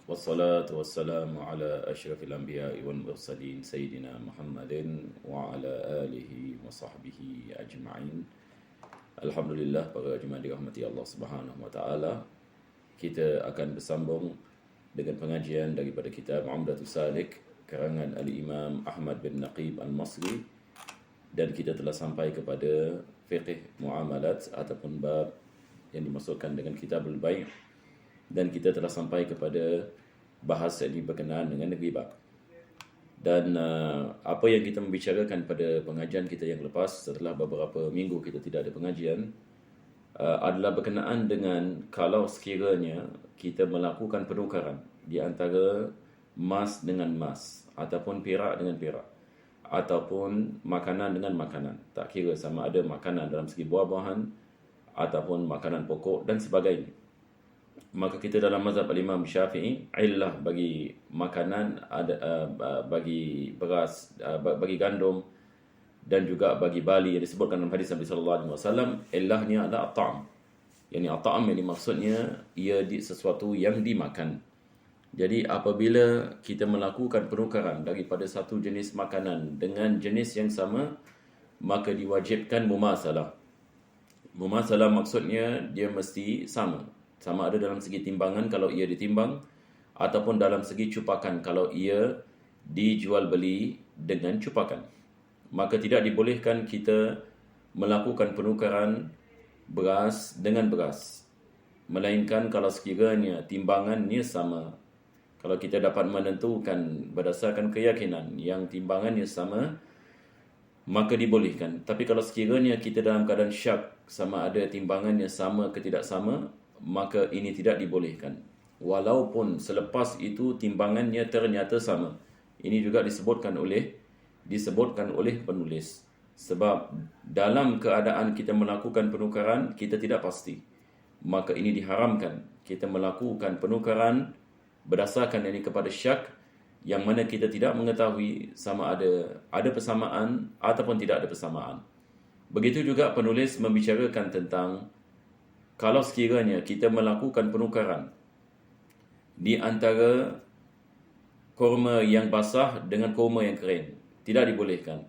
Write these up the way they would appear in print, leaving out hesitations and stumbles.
والصلاة والسلام على أشرف الأنبياء والمرسلين سيدنا محمد وعلى آله وصحبه أجمعين. Alhamdulillah, para jemaah dirahmati Allah Subhanahu wa taala. Kita akan bersambung dengan pengajian daripada kitab Umdatus Salik karangan Al-Imam Ahmad bin Naqib Al-Masri, dan kita telah sampai kepada fiqh muamalat ataupun bab yang dimasukkan dengan Kitabul Bai', dan kita telah sampai kepada bahas yang berkenaan dengan riba. Dan apa yang kita membicarakan pada pengajian kita yang lepas, setelah beberapa minggu kita tidak ada pengajian, adalah berkenaan dengan kalau sekiranya kita melakukan penukaran di antara emas dengan emas, ataupun perak dengan perak, ataupun makanan dengan makanan, tak kira sama ada makanan dalam segi buah-buahan ataupun makanan pokok dan sebagainya. Maka kita dalam mazhab Imam Syafi'i, illah bagi makanan ada bagi beras, bagi gandum dan juga bagi bali yang disebutkan dalam hadis Nabi sallallahu alaihi wasallam, illahnya adalah at-ta'am. Yani at-ta'am yang maksudnya ia sesuatu yang dimakan. Jadi apabila kita melakukan penukaran daripada satu jenis makanan dengan jenis yang sama, maka diwajibkan mumasalah. Mumasalah maksudnya dia mesti sama. Sama ada dalam segi timbangan kalau ia ditimbang, ataupun dalam segi cupakan kalau ia dijual beli dengan cupakan. Maka tidak dibolehkan kita melakukan penukaran beras dengan beras, melainkan kalau sekiranya timbangannya sama. Kalau kita dapat menentukan berdasarkan keyakinan yang timbangannya sama, maka dibolehkan. Tapi kalau sekiranya kita dalam keadaan syak sama ada timbangannya sama ke tidak sama, maka ini tidak dibolehkan. Walaupun selepas itu timbangannya ternyata sama. Ini juga disebutkan oleh penulis. Sebab dalam keadaan kita melakukan penukaran, kita tidak pasti, maka ini diharamkan kita melakukan penukaran berdasarkan ini kepada syak, yang mana kita tidak mengetahui sama ada persamaan ataupun tidak ada persamaan. Begitu juga penulis membicarakan tentang kalau sekiranya kita melakukan penukaran di antara kurma yang basah dengan kurma yang kering, tidak dibolehkan.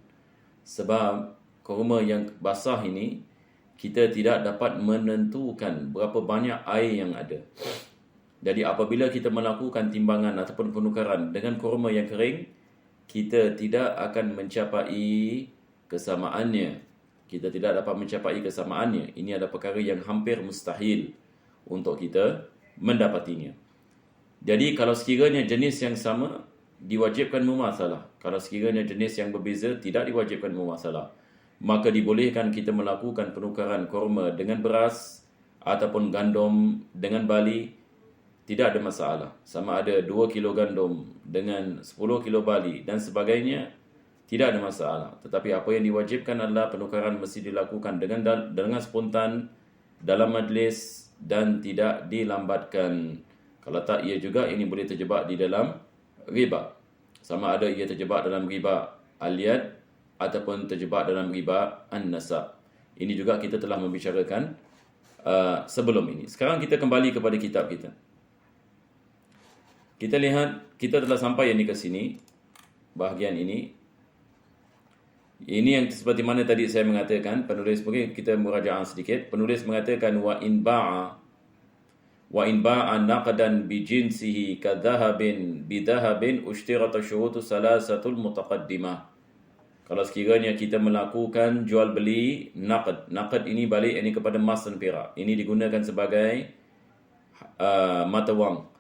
Sebab kurma yang basah ini kita tidak dapat menentukan berapa banyak air yang ada. Jadi apabila kita melakukan timbangan ataupun penukaran dengan kurma yang kering, kita tidak akan mencapai kesamaannya. Kita tidak dapat mencapai kesamaannya. Ini adalah perkara yang hampir mustahil untuk kita mendapatinya. Jadi kalau sekiranya jenis yang sama, diwajibkan mumasalah. Kalau sekiranya jenis yang berbeza, tidak diwajibkan mumasalah. Maka dibolehkan kita melakukan penukaran kurma dengan beras ataupun gandum dengan bali, tidak ada masalah. Sama ada 2 kilo gandum dengan 10 kilo bali dan sebagainya, tidak ada masalah. Tetapi apa yang diwajibkan adalah penukaran mesti dilakukan dengan spontan dalam majlis dan tidak dilambatkan. Kalau tak, ia juga ini boleh terjebak di dalam riba. Sama ada ia terjebak dalam riba al-yad ataupun terjebak dalam riba an-nasab. Ini juga kita telah membicarakan sebelum ini. Sekarang kita kembali kepada kitab kita. Kita lihat, kita telah sampai ini ke sini, bahagian ini. Ini yang seperti mana tadi saya mengatakan, penulis, mungkin kita murajaah sedikit. Penulis mengatakan wa in ba'a naqdan bi jinsihi ka dhahabin bi dhahabin ushtirata syurutu salasatul mutaqaddimah. Kalau sekiranya kita melakukan jual beli naqd. Naqd ini balik ini kepada emas dan perak. Ini digunakan sebagai mata wang.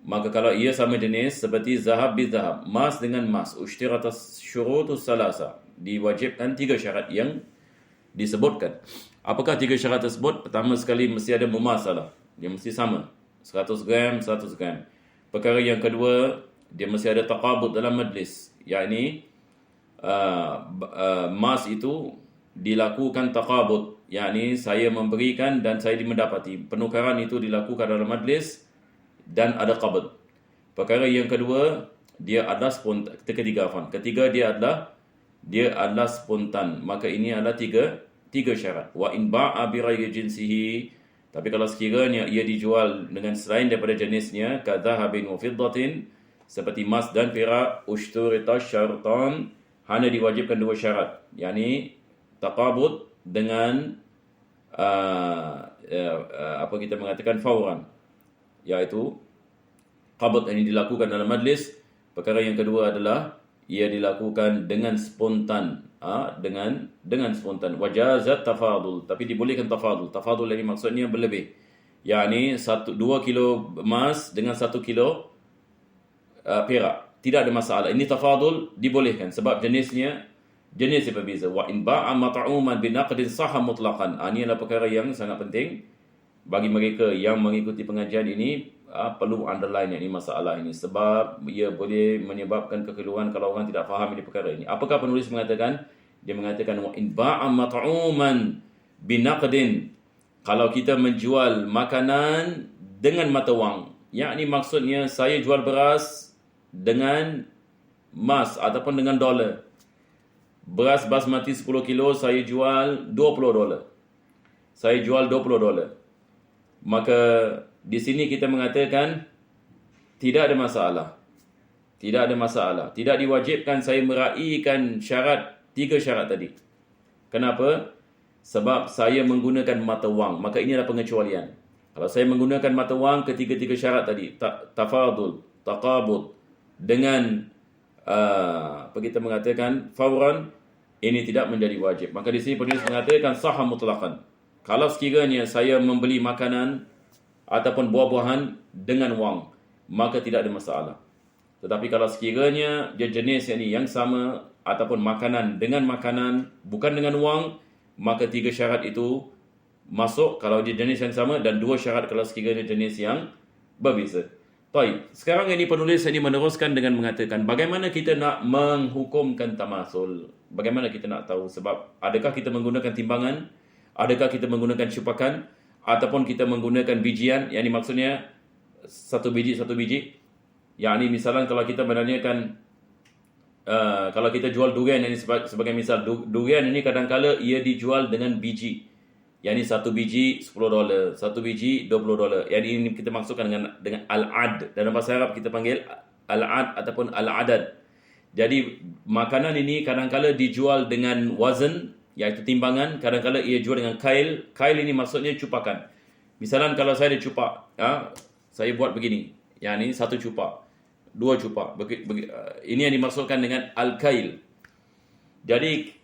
Maka kalau ia sama jenis seperti zahab bi zahab, emas dengan emas, ushtirata syurutu salasa, diwajibkan 3 syarat yang disebutkan. Apakah 3 syarat tersebut? Pertama sekali mesti ada mumasalah. Dia mesti sama. 100 gram, 100 gram. Perkara yang kedua, dia mesti ada taqabud dalam majlis. Yakni emas itu dilakukan taqabud. Yakni saya memberikan dan saya mendapati. Penukaran itu dilakukan dalam majlis dan ada qabd. Perkara yang kedua, dia adalah spontan. Ketiga dia adalah spontan. Maka ini adalah tiga syarat. Wa in ba'a bi ghairi jinsihi, Tapi kalau sekiranya ia dijual dengan selain daripada jenisnya, kadzahabin wa fiddatin, seperti emas dan perak, ushturita syartan, hanya diwajibkan dua syarat, yakni taqabud dengan apa kita mengatakan fauran, iaitu qabd yang dilakukan dalam majlis. Perkara yang kedua adalah ia dilakukan dengan spontan, dengan spontan. Wajazat tafadul, tapi dibolehkan tafadul. Tafadul ini maksudnya berlebih, yakni 2 kilo emas dengan 1 kilo perak, tidak ada masalah. Ini tafadul dibolehkan sebab jenis yang berbeza. Wa in ba'a mat'uman binaqdin sahha mutlaqan. Ini adalah perkara yang sangat penting bagi mereka yang mengikuti pengajian ini. Perlu underline ini masalah ini sebab ia boleh menyebabkan kekeliruan kalau orang tidak faham ini perkara ini. Apakah penulis mengatakan? Dia mengatakan wa in ba'a mat'uman binaqdin, kalau kita menjual makanan dengan mata wang, yakni maksudnya saya jual beras dengan emas ataupun dengan dolar. Beras basmati 10 kilo saya jual $20. Saya jual $20. Maka di sini kita mengatakan tidak ada masalah. Tidak ada masalah. Tidak diwajibkan saya meraihkan 3 syarat tadi. Kenapa? Sebab saya menggunakan mata wang. Maka ini adalah pengecualian. Kalau saya menggunakan mata wang, ketiga-tiga syarat tadi, tafadul, taqabud, dengan apa kita mengatakan fauran, ini tidak menjadi wajib. Maka di sini penulis mengatakan sahha mutlaqan. Kalau sekiranya saya membeli makanan ataupun buah-buahan dengan wang, maka tidak ada masalah. Tetapi kalau sekiranya dia jenis yang sama ataupun makanan dengan makanan bukan dengan wang, maka 3 syarat itu masuk kalau dia jenis yang sama, dan 2 syarat kalau sekiranya jenis yang berbeza. Baik, sekarang ini penulis ini meneruskan dengan mengatakan bagaimana kita nak menghukumkan tamasul. Bagaimana kita nak tahu, sebab adakah kita menggunakan timbangan, adakah kita menggunakan cupakan, ataupun kita menggunakan bijian, yang ini maksudnya satu biji. Yang ini misalnya kalau kita menanyakan kalau kita jual durian, ini sebagai misal, durian ini kadang-kala ia dijual dengan biji. Yang ini satu biji $10, satu biji $20. Yang ini kita maksudkan dengan al-ad. Dalam bahasa Arab kita panggil al-ad ataupun al-adad. Jadi makanan ini kadang-kala dijual dengan wazan, iaitu timbangan. Kadang-kala ia jual dengan kail. Kail ini maksudnya cupakan. Misalnya kalau saya ada cupak, saya buat begini. Yang ini 1 cupak, 2 cupak. Ini yang dimaksudkan dengan al-kail. Jadi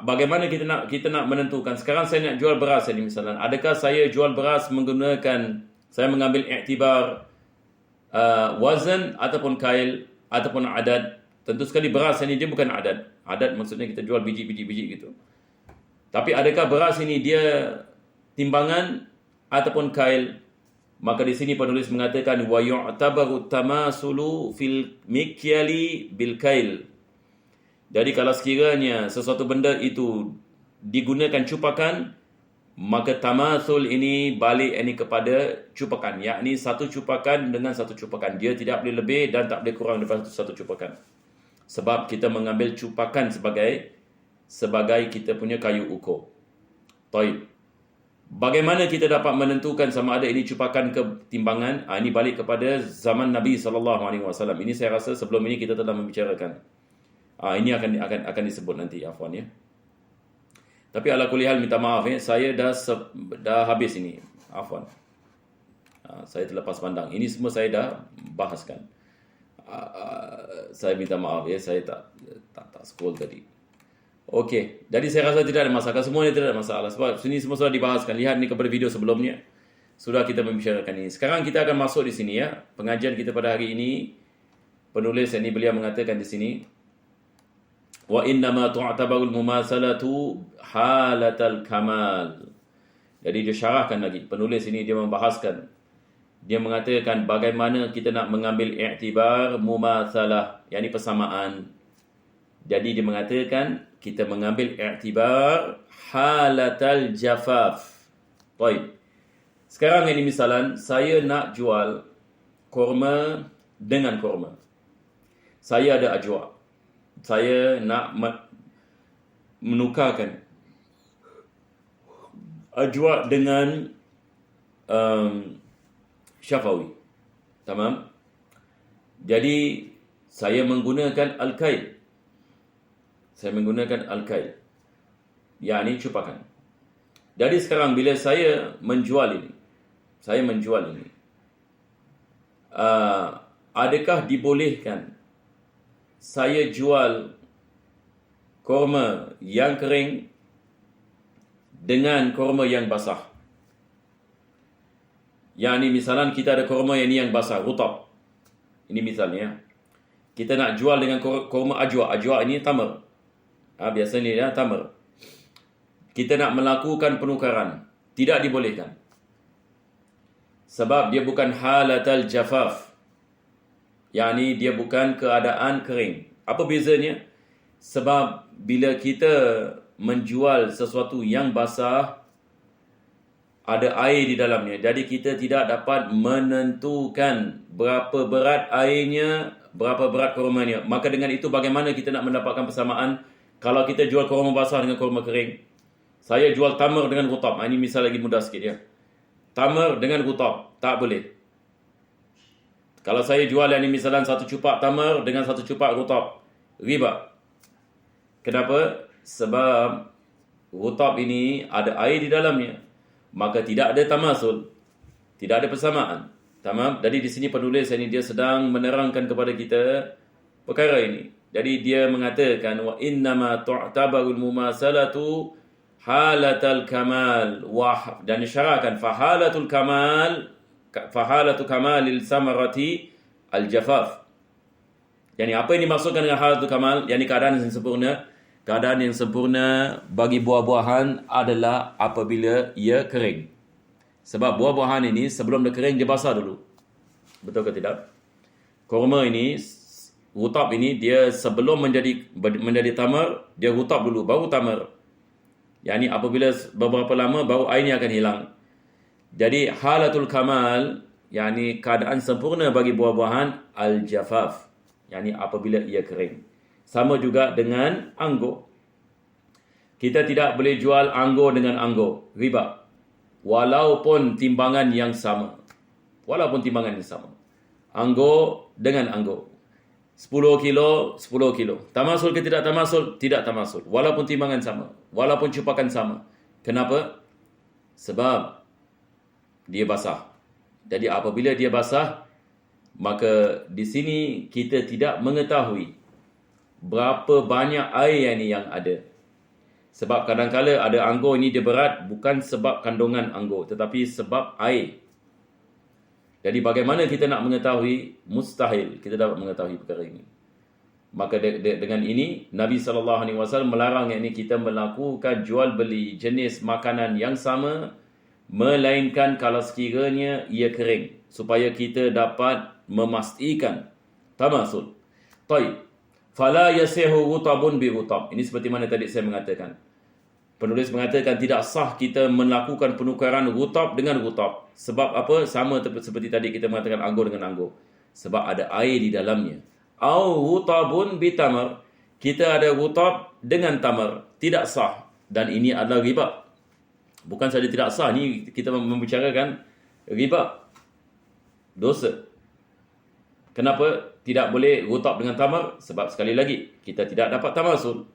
bagaimana kita nak menentukan? Sekarang saya nak jual beras ini misalnya. Adakah saya jual beras saya mengambil iktibar wazan ataupun kail ataupun adad? Tentu sekali beras ini dia bukan adad. Adad maksudnya kita jual biji-biji gitu. Tapi adakah beras ini dia timbangan ataupun kail? Maka di sini penulis mengatakan wa yu'tabaru tamasulu fil mikyali bil kail. Jadi kalau sekiranya sesuatu benda itu digunakan cupakan, maka tamasul ini balik kepada cupakan, yakni 1 cupakan dengan 1 cupakan. Dia tidak boleh lebih dan tak boleh kurang daripada 1 cupakan. Sebab kita mengambil cupakan sebagai kita punya kayu ukur. Taib. Bagaimana kita dapat menentukan sama ada ini cupakan ke timbangan? Ini balik kepada zaman Nabi SAW. Ini saya rasa sebelum ini kita telah membicarakan. Ini akan disebut nanti, afwan ya. Tapi ala kulli hal, minta maaf ya, saya dah habis ini, afwan. Saya terlepas pandang. Ini semua saya dah bahaskan. Saya minta maaf ya, saya tak scroll tadi. Okey, jadi saya rasa tidak ada masalah. Semuanya tidak ada masalah sebab sini semua sudah dibahaskan. Lihat ni kepada video sebelumnya. Sudah kita membicarakan ini. Sekarang kita akan masuk di sini ya. Pengajian kita pada hari ini, penulis ini beliau mengatakan di sini, wa innama tu'tabarul mumasalatu halatal kamal. Jadi dia syarahkan lagi. Penulis ini dia membahaskan. Dia mengatakan bagaimana kita nak mengambil iktibar mumasalah, yakni persamaan. Jadi dia mengatakan kita mengambil iktibar halatal jafaf. Baik. Sekarang ini misalan saya nak jual kurma dengan kurma. Saya ada ajwa. Saya nak menukarkan ajwa dengan Syafawi. Tamam? Jadi saya menggunakan al-kail. Yakni cupakan. Jadi sekarang bila saya menjual ini, adakah dibolehkan saya jual kurma yang kering dengan kurma yang basah? Yakni misalnya kita ada kurma yang basah, rutab. Ini misalnya, kita nak jual dengan kurma ajwa. Ajwa ini tamar. Biasa ni tamar. Kita nak melakukan penukaran, tidak dibolehkan. Sebab dia bukan halatal jafaf. Yakni dia bukan keadaan kering. Apa bezanya? Sebab bila kita menjual sesuatu yang basah, ada air di dalamnya. Jadi kita tidak dapat menentukan berapa berat airnya, berapa berat kurmanya. Maka dengan itu bagaimana kita nak mendapatkan persamaan kalau kita jual kurma basah dengan kurma kering? Saya jual tamar dengan rutab. Ini misal lagi mudah sikit ya. Tamar dengan rutab. Tak boleh. Kalau saya jual yang ini misalnya satu cupak tamar dengan satu cupak rutab, riba. Kenapa? Sebab rutab ini ada air di dalamnya. Maka tidak ada tamasul. Tidak ada persamaan. Tamam? Jadi di sini penulis ini dia sedang menerangkan kepada kita perkara ini. Jadi dia mengatakan wa innama tu'tabarul mumasalatu halatal kamal dan disyarahkan fahalatu kamalil samarati al-jafaf. Yani apa yang dimaksudkan dengan halatul kamal? Yani keadaan yang sempurna. Keadaan yang sempurna bagi buah-buahan adalah apabila ia kering. Sebab buah-buahan ini sebelum dia kering dia basah dulu. Betul ke tidak? Kurma ini, rutab ini dia sebelum menjadi tamar, dia rutab dulu baru tamar. Yani apabila beberapa lama baru airnya akan hilang. Jadi halatul kamal, yani keadaan sempurna bagi buah-buahan al-jafaf. Yani apabila ia kering. Sama juga dengan anggur. Kita tidak boleh jual anggur dengan anggur, riba. Walaupun timbangan yang sama. Anggur dengan anggur. 10 kilo, 10 kilo. Tamasul ke tidak tamasul? Tidak tamasul. Walaupun timbangan sama. Walaupun cupakan sama. Kenapa? Sebab dia basah. Jadi apabila dia basah, maka di sini kita tidak mengetahui berapa banyak air yang ada. Sebab kadang-kala ada anggur ini dia berat bukan sebab kandungan anggur, tetapi sebab air. Jadi bagaimana kita nak mengetahui? Mustahil kita dapat mengetahui perkara ini. Maka dengan ini Nabi SAW melarang yakni kita melakukan jual beli jenis makanan yang sama, melainkan kalau sekiranya ia kering, supaya kita dapat memastikan tamasul. Taib. Fala yasihu rutabun bi rutab. Ini seperti mana tadi saya mengatakan. Penulis mengatakan tidak sah kita melakukan penukaran rutab dengan rutab. Sebab apa? Sama seperti tadi kita mengatakan anggur dengan anggur. Sebab ada air di dalamnya. Au rutabun bi tamar. Kita ada rutab dengan tamar. Tidak sah. Dan ini adalah riba. Bukan saja tidak sah. Ini kita membicarakan riba. Dosa. Kenapa tidak boleh rutab dengan tamar? Sebab sekali lagi, kita tidak dapat tamasul.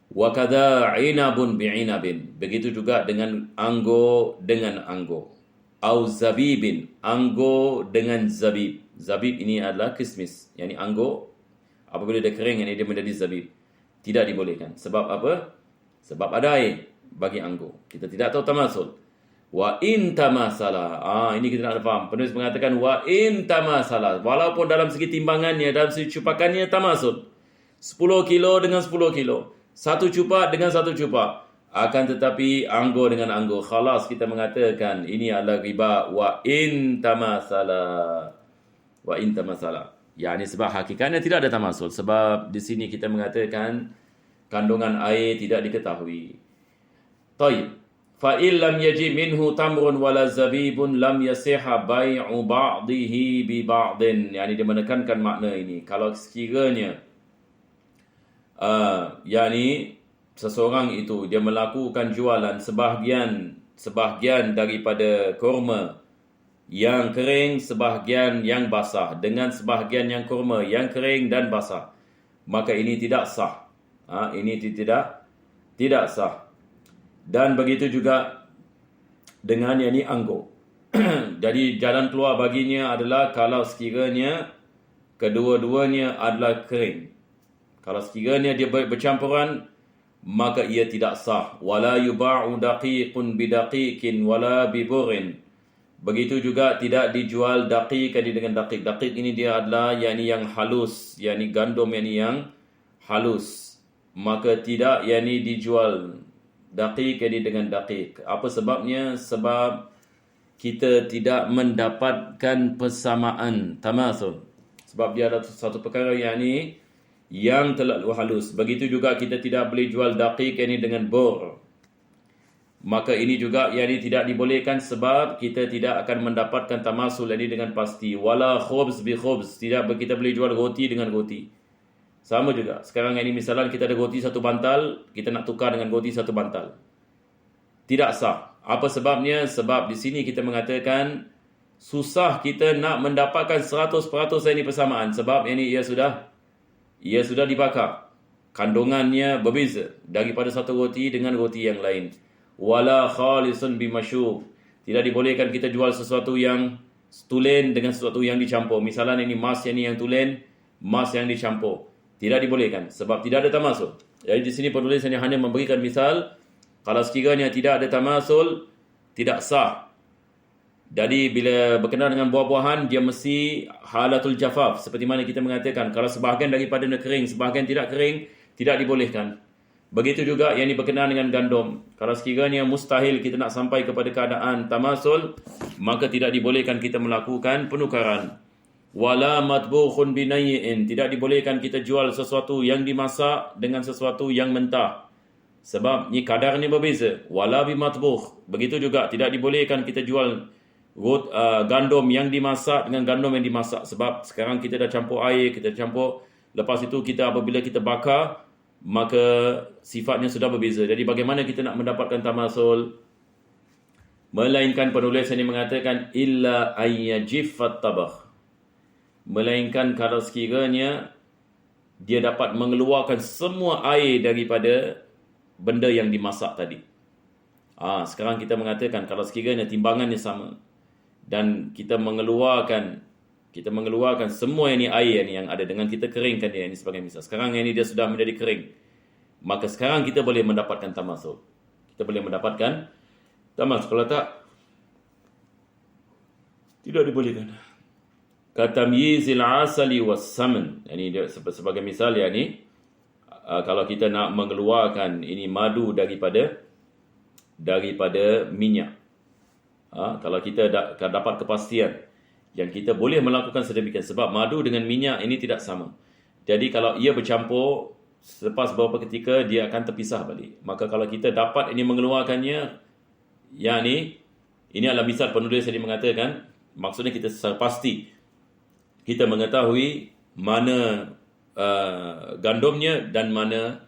Wa kadza inabun bi'inabin. Begitu juga dengan anggur dengan anggur. Au zabibin. Anggur dengan zabib. Zabib ini adalah kismis. Yani anggur, apabila dia kering, ini dia menjadi zabib. Tidak dibolehkan. Sebab apa? Sebab ada air bagi anggur. Kita tidak tahu tamasul. Wa in tamasala. Ini kita nak faham. Penulis mengatakan wa in tamasala. Walaupun dalam segi timbangannya, dalam segi cupakannya tamasul. 10 kilo dengan 10 kilo. Satu cupak dengan satu cupak. Akan tetapi anggur dengan anggur. Khalas kita mengatakan ini adalah riba. Wa in tamasala. Wa in tamasala. Yani sebab hakikatnya tidak ada tamasul. Sebab di sini kita mengatakan kandungan air tidak diketahui. Taib. Fa'il lam yaji minhu tamrun wala zabibun lam yasiha bai'u ba'dihi bi ba'din. Yani dia menekankan makna ini. Kalau sekiranya yakni seseorang itu dia melakukan jualan sebahagian sebahagian daripada kurma yang kering, sebahagian yang basah, dengan sebahagian yang kurma yang kering dan basah, maka ini tidak sah. Ini tidak sah. Dan begitu juga dengan yang ini anggur. Jadi jalan keluar baginya adalah kalau sekiranya kedua-duanya adalah kering. Kalau sekiranya dia bercampuran, maka ia tidak sah. Wala yuba'u daqiqun bidaqiqin wala biburin. Begitu juga tidak dijual daqiq dengan daqiq. Daqiq ini dia adalah yang halus, gandum yang halus. Maka tidak dijual daqiq dengan daqiq. Apa sebabnya? Sebab kita tidak mendapatkan persamaan tamasul. Sebab dia ada satu perkara yang terlalu halus. Begitu juga kita tidak boleh jual daqiq dengan bur. Maka ini juga tidak dibolehkan sebab kita tidak akan mendapatkan tamasul dengan pasti. Wala khubz bi khubz. Tidak kita boleh jual roti dengan roti. Sama juga. Sekarang misalnya kita ada roti satu bantal, kita nak tukar dengan roti satu bantal. Tidak sah. Apa sebabnya? Sebab di sini kita mengatakan susah kita nak mendapatkan 100% persamaan. Sebab ia sudah dibakar. Kandungannya berbeza daripada satu roti dengan roti yang lain. Wala khalisun bimasyub. Tidak dibolehkan kita jual sesuatu yang tulen dengan sesuatu yang dicampur. Misalnya mas yang tulen, mas yang dicampur. Tidak dibolehkan sebab tidak ada tamasul. Jadi di sini penulis hanya memberikan misal, kalau sekiranya tidak ada tamasul, tidak sah. Jadi bila berkenaan dengan buah-buahan, dia mesti halatul jafaf. Seperti mana kita mengatakan, kalau sebahagian daripada kering, sebahagian tidak kering, tidak dibolehkan. Begitu juga yang berkenaan dengan gandum. Kalau sekiranya mustahil kita nak sampai kepada keadaan tamasul, maka tidak dibolehkan kita melakukan penukaran. Wala matbukhun binayyin. Tidak dibolehkan kita jual sesuatu yang dimasak dengan sesuatu yang mentah. Sebab ni kadarnya berbeza. Wala bimatbukh. Begitu juga tidak dibolehkan kita jual gandum yang dimasak dengan gandum yang dimasak. Sebab sekarang kita dah campur air, kita campur. Lepas itu apabila kita bakar, maka sifatnya sudah berbeza. Jadi bagaimana kita nak mendapatkan tamasul? Melainkan penulis ini mengatakan illa ayyajifat tabakh. Melainkan kalau sekiranya dia dapat mengeluarkan semua air daripada benda yang dimasak tadi. Sekarang kita mengatakan kalau sekiranya timbangannya sama dan kita mengeluarkan semua air yang ada dengan kita keringkan dia sebagai misal. Sekarang dia sudah menjadi kering. Maka sekarang kita boleh mendapatkan tamasul. Kita boleh mendapatkan tamasul. Kalau tak, tidak dibolehkan. Katamyizil asali was saman. Dia sebagai misal kalau kita nak mengeluarkan madu daripada minyak. Kalau kita dapat kepastian yang kita boleh melakukan sedemikian. Sebab madu dengan minyak ini tidak sama. Jadi kalau ia bercampur, selepas beberapa ketika dia akan terpisah balik. Maka kalau kita dapat mengeluarkannya, ini adalah misal penulis yang mengatakan, maksudnya kita secara pasti kita mengetahui mana gandumnya dan mana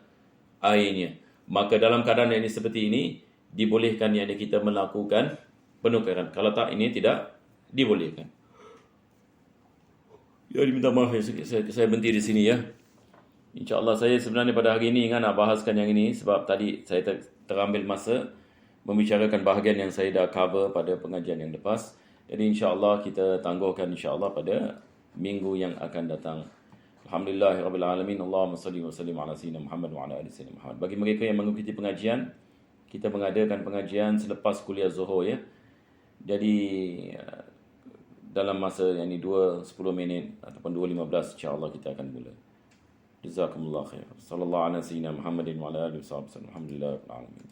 airnya. Maka dalam keadaan ini seperti ini, dibolehkan kita melakukan penukaran. Kalau tak, ini tidak dibolehkan. Ya, diminta maaf saya berhenti di sini ya. InsyaAllah saya sebenarnya pada hari ini nak bahaskan yang ini sebab tadi saya terambil masa membicarakan bahagian yang saya dah cover pada pengajian yang lepas. Jadi insyaAllah kita tangguhkan insyaAllah pada minggu yang akan datang. Alhamdulillahirrabbilalamin. Allahumma salli wa sallim ala sayyidina Muhammad wa ala ali sayyidina Muhammad. Bagi mereka yang mengikuti pengajian, kita mengadakan pengajian selepas kuliah Zuhur ya. Jadi dalam masa 10 minit ataupun 2:15 insya-Allah kita akan mula. Jazakumullah khair. Sallallahu alaihi wasallam Muhammadin wa ala alihi wasallam. Alhamdulillah rabbil alamin.